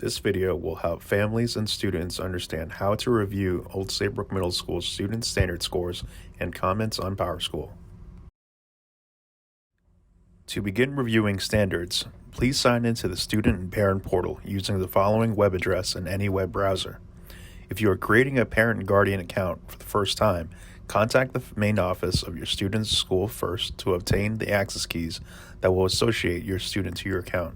This video will help families and students understand how to review Old Saybrook Middle School student standard scores and comments on PowerSchool. To begin reviewing standards, please sign into the student and parent portal using the following web address in any web browser. If you are creating a parent and guardian account for the first time, contact the main office of your student's school first to obtain the access keys that will associate your student to your account.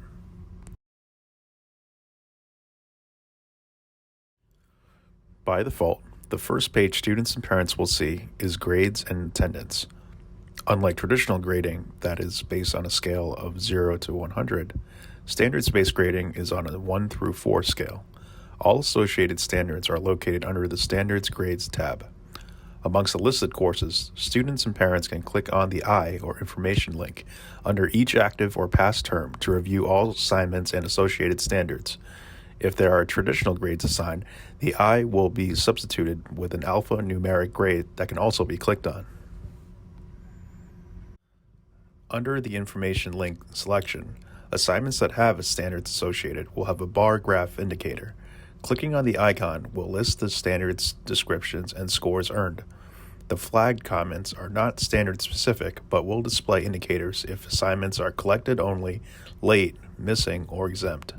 By default, the first page students and parents will see is grades and attendance. Unlike traditional grading that is based on a scale of 0 to 100, standards-based grading is on a 1 through 4 scale. All associated standards are located under the Standards Grades tab. Amongst the listed courses, students and parents can click on the I or information link under each active or past term to review all assignments and associated standards. If there are traditional grades assigned, the I will be substituted with an alphanumeric grade that can also be clicked on. Under the information link selection, assignments that have a standards associated will have a bar graph indicator. Clicking on the icon will list the standards descriptions and scores earned. The flagged comments are not standard specific, but will display indicators if assignments are collected only, late, missing, or exempt.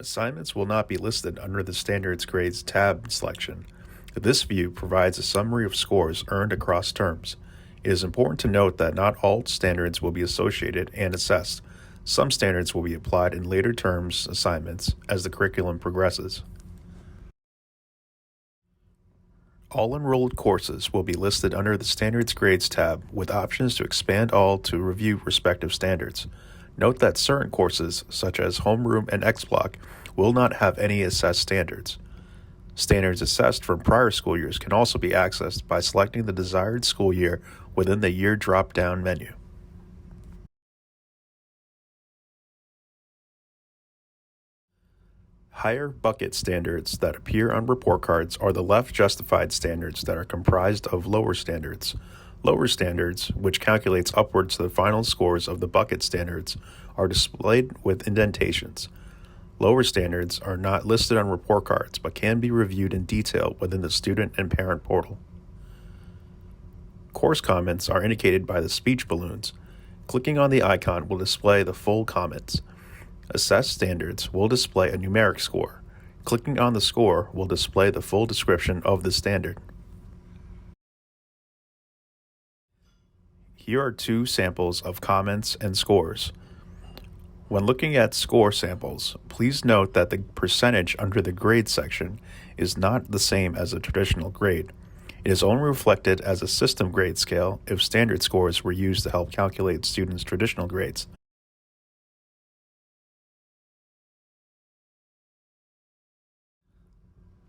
Assignments will not be listed under the Standards Grades tab selection. This view provides a summary of scores earned across terms. It is important to note that not all standards will be associated and assessed. Some standards will be applied in later terms assignments as the curriculum progresses. All enrolled courses will be listed under the Standards Grades tab with options to expand all to review respective standards. Note that certain courses, such as Homeroom and X-Block, will not have any assessed standards. Standards assessed from prior school years can also be accessed by selecting the desired school year within the Year drop-down menu. Higher bucket standards that appear on report cards are the left justified standards that are comprised of lower standards. Lower standards, which calculates upwards to the final scores of the bucket standards, are displayed with indentations. Lower standards are not listed on report cards but can be reviewed in detail within the student and parent portal. Course comments are indicated by the speech balloons. Clicking on the icon will display the full comments. Assessed standards will display a numeric score. Clicking on the score will display the full description of the standard. Here are two samples of comments and scores. When looking at score samples, please note that the percentage under the grade section is not the same as a traditional grade. It is only reflected as a system grade scale if standard scores were used to help calculate students' traditional grades.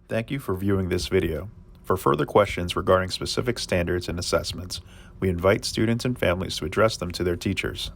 Thank you for viewing this video. For further questions regarding specific standards and assessments, we invite students and families to address them to their teachers.